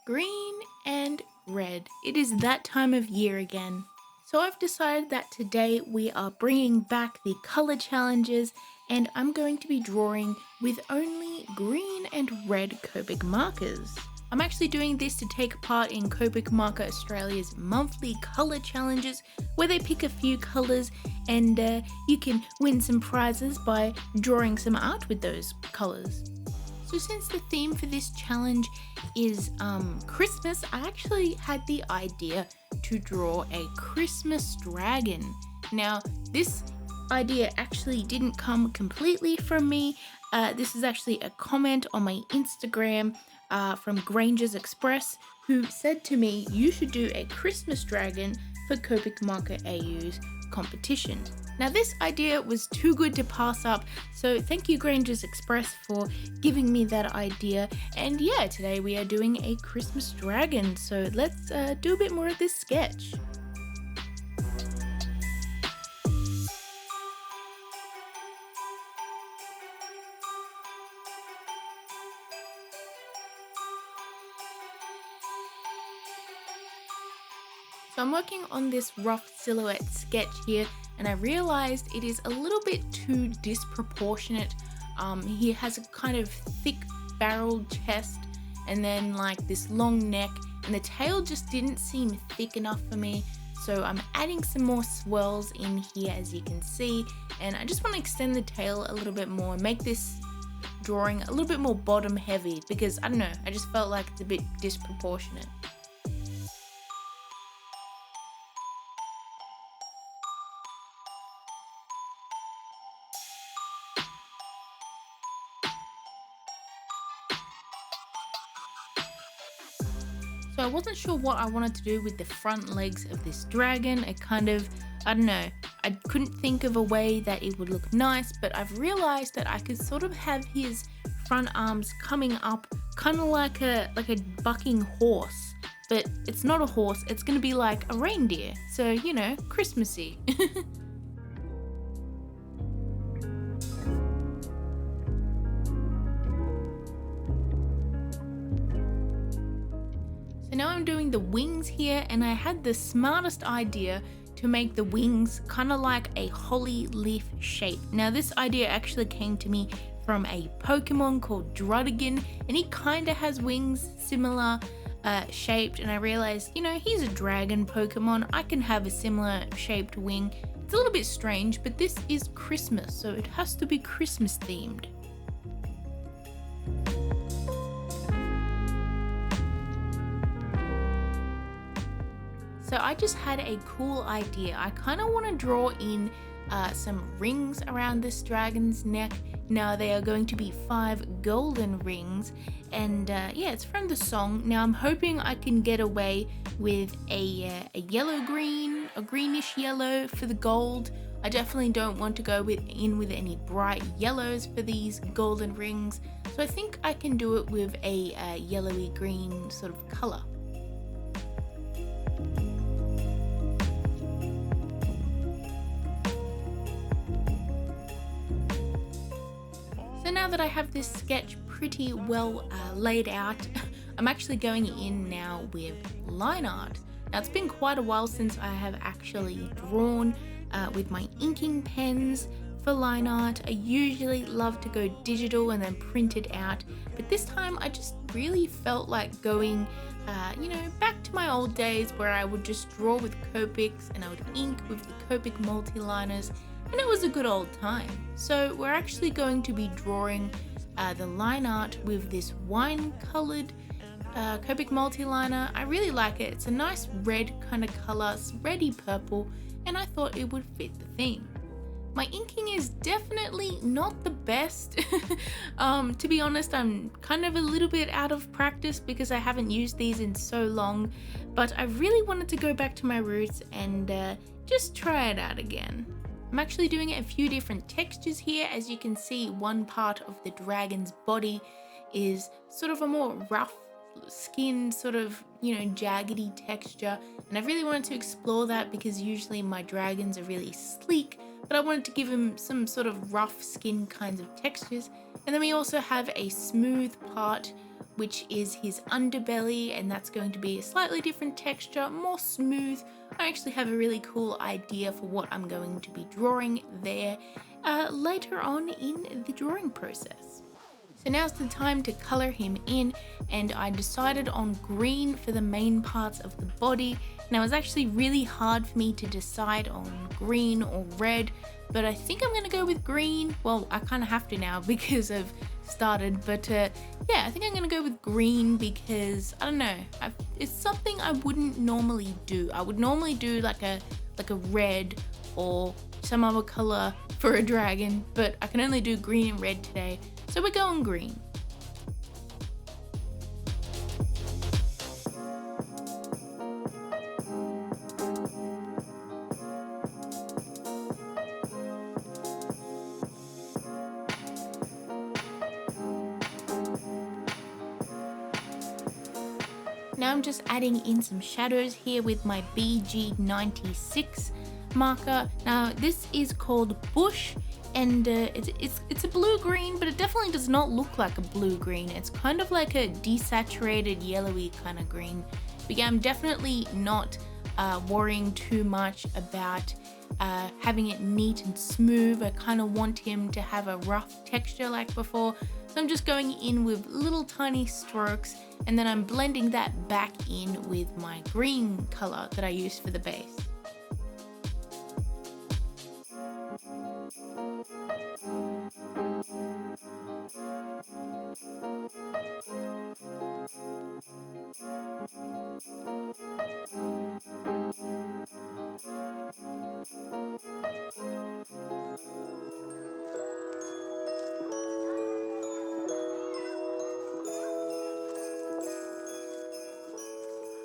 Green and red. It is that time of year again. So I've decided that today we are bringing back the color challenges and I'm going to be drawing with only green and red Copic markers. I'm actually doing this to take part in Copic Marker Australia's monthly color challenges where they pick a few colors and you can win some prizes by drawing some art with those colors. So since the theme for this challenge is Christmas, I actually had the idea to draw a Christmas dragon. Now, this idea actually didn't come completely from me. This is actually a comment on my Instagram from Granger's Express, who said to me, you should do a Christmas dragon for Copic Marker AU's competition. Now this idea was too good to pass up, so thank you Granger's Express for giving me that idea. And yeah, today we are doing a Christmas dragon, so let's do a bit more of this sketch. So I'm working on this rough silhouette sketch here and I realized it is a little bit too disproportionate. He has a kind of thick barreled chest and then like this long neck, and the tail just didn't seem thick enough for me. So I'm adding some more swirls in here as you can see, and I just want to extend the tail a little bit more, make this drawing a little bit more bottom heavy because I don't know, I just felt like it's a bit disproportionate. So I wasn't sure what I wanted to do with the front legs of this dragon. I don't know, I couldn't think of a way that it would look nice, but I've realized that I could sort of have his front arms coming up kind of like a bucking horse, but it's not a horse, it's gonna be like a reindeer, so you know, Christmassy. So now I'm doing the wings here, and I had the smartest idea to make the wings kind of like a holly leaf shape. Now this idea actually came to me from a Pokemon called Druddigan, and he kind of has wings similar shaped, and I realized, you know, he's a dragon Pokemon, I can have a similar shaped wing. It's a little bit strange, but this is Christmas, so it has to be Christmas themed. So I just had a cool idea. I kind of want to draw in some rings around this dragon's neck. Now they are going to be 5 golden rings, and yeah, it's from the song. Now I'm hoping I can get away with a yellow-green, a greenish yellow for the gold. I definitely don't want to go in with any bright yellows for these golden rings, so I think I can do it with a yellowy green sort of color. So now that I have this sketch pretty well laid out, I'm actually going in now with line art. Now it's been quite a while since I have actually drawn with my inking pens for line art. I usually love to go digital and then print it out, but this time I just really felt like going you know, back to my old days where I would just draw with Copics and I would ink with the Copic multiliners, and it was a good old time. So we're actually going to be drawing the line art with this wine colored Copic multiliner. I really like it. It's a nice red kind of color, it's reddy purple, and I thought it would fit the theme. My inking is definitely not the best. To be honest, I'm kind of a little bit out of practice because I haven't used these in so long, but I really wanted to go back to my roots and just try it out again. I'm actually doing a few different textures here. As you can see, one part of the dragon's body is sort of a more rough skin, sort of, you know, jaggedy texture, and I really wanted to explore that because usually my dragons are really sleek, but I wanted to give him some sort of rough skin kinds of textures. And then we also have a smooth part which is his underbelly, and that's going to be a slightly different texture, more smooth. I actually have a really cool idea for what I'm going to be drawing there later on in the drawing process. So now's the time to color him in, and I decided on green for the main parts of the body. Now, it was actually really hard for me to decide on green or red, but I think I'm gonna go with green. Well, I kind of have to now because I've started, but yeah, I think I'm gonna go with green because, I don't know, it's something I wouldn't normally do. I would normally do like a red or some other color for a dragon, but I can only do green and red today, so we're going green. Now I'm just adding in some shadows here with my BG96 marker. Now this is called Bush, and it's a blue-green, but it definitely does not look like a blue-green. It's kind of like a desaturated yellowy kind of green. But yeah, I'm definitely not worrying too much about having it neat and smooth. I kind of want him to have a rough texture like before. So I'm just going in with little tiny strokes, and then I'm blending that back in with my green color that I used for the base.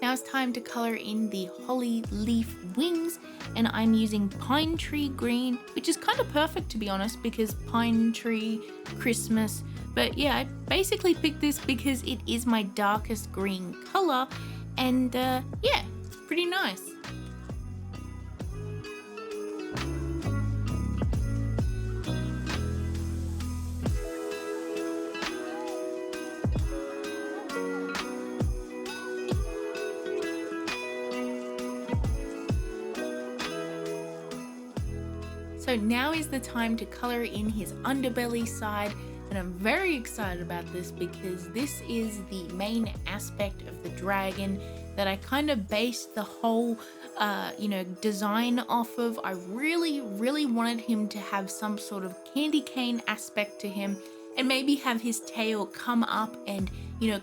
Now it's time to color in the holly leaf wings, and I'm using pine tree green, which is kind of perfect to be honest, because pine tree, Christmas. But yeah, I basically picked this because it is my darkest green color, and yeah, it's pretty nice. So now is the time to color in his underbelly side, and I'm very excited about this because this is the main aspect of the dragon that I kind of based the whole design off of. I really wanted him to have some sort of candy cane aspect to him, and maybe have his tail come up and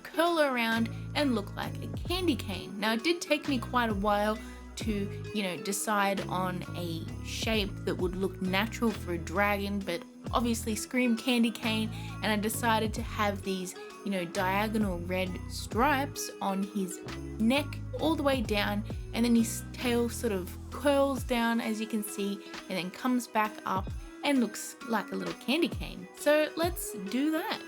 curl around and look like a candy cane. Now it did take me quite a while to decide on a shape that would look natural for a dragon, but obviously scream candy cane, and I decided to have these diagonal red stripes on his neck all the way down, and then his tail sort of curls down, as you can see, and then comes back up and looks like a little candy cane. So let's do that.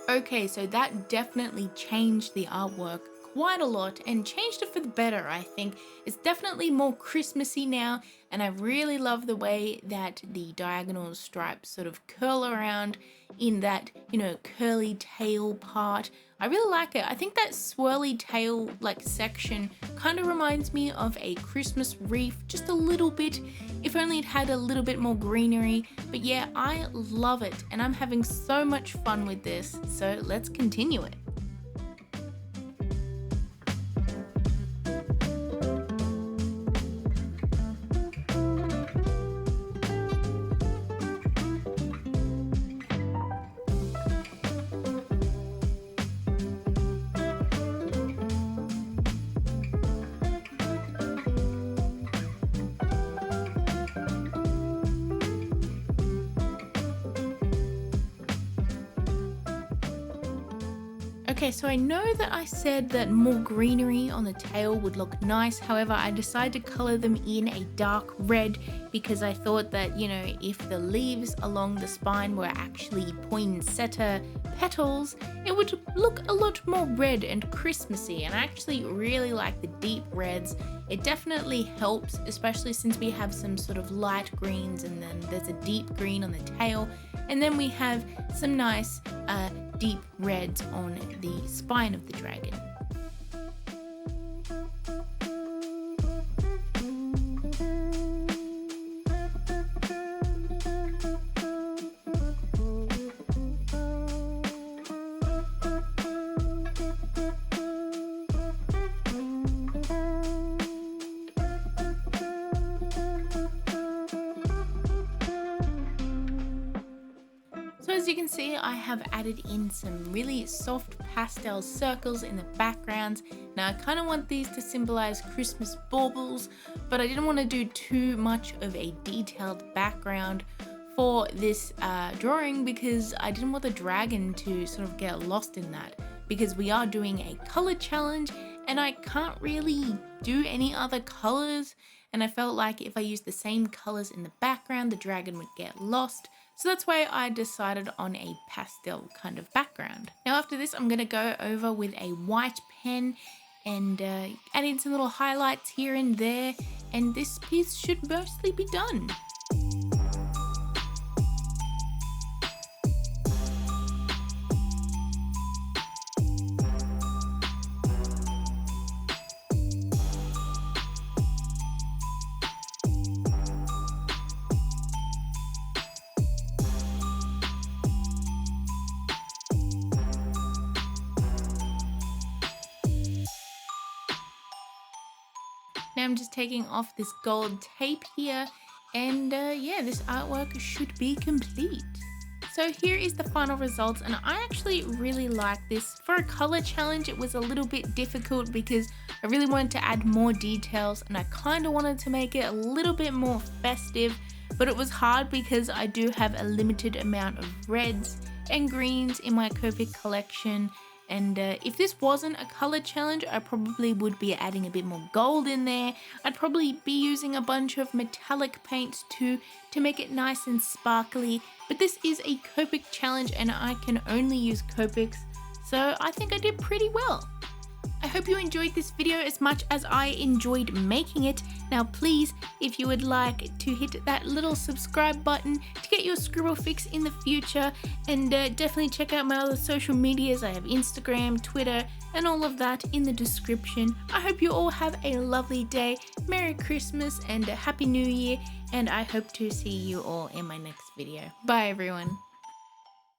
Okay, so that definitely changed the artwork quite a lot, and changed it for the better, I think. It's definitely more Christmassy now, and I really love the way that the diagonal stripes sort of curl around in that, curly tail part. I really like it. I think that swirly tail section kind of reminds me of a Christmas wreath, just a little bit, if only it had a little bit more greenery. But yeah, I love it, and I'm having so much fun with this, so let's continue it. Okay, so I know that I said that more greenery on the tail would look nice. However, I decided to color them in a dark red because I thought that, you know, if the leaves along the spine were actually poinsettia petals, it would look a lot more red and Christmassy, and I actually really like the deep reds. It definitely helps, especially since we have some sort of light greens and then there's a deep green on the tail, and then we have some nice deep reds on the spine of the dragon. So as you can see, I have added in some really soft pastel circles in the backgrounds. Now I kind of want these to symbolize Christmas baubles, but I didn't want to do too much of a detailed background for this drawing because I didn't want the dragon to sort of get lost in that, because we are doing a color challenge and I can't really do any other colors, and I felt like if I used the same colors in the background, the dragon would get lost. So that's why I decided on a pastel kind of background. Now after this, I'm going to go over with a white pen and add in some little highlights here and there, and this piece should mostly be done. Now I'm just taking off this gold tape here, and yeah, this artwork should be complete. So here is the final results, and I actually really like this. For a color challenge, it was a little bit difficult because I really wanted to add more details and I kind of wanted to make it a little bit more festive, but it was hard because I do have a limited amount of reds and greens in my Copic collection. And if this wasn't a color challenge, I probably would be adding a bit more gold in there. I'd probably be using a bunch of metallic paints too to make it nice and sparkly. But this is a Copic challenge and I can only use Copics, so I think I did pretty well. I hope you enjoyed this video as much as I enjoyed making it. Now please, if you would like to hit that little subscribe button to get your scribble fix in the future, and definitely check out my other social medias. I have Instagram, Twitter, and all of that in the description. I hope you all have a lovely day, Merry Christmas and a Happy New Year, and I hope to see you all in my next video. Bye everyone.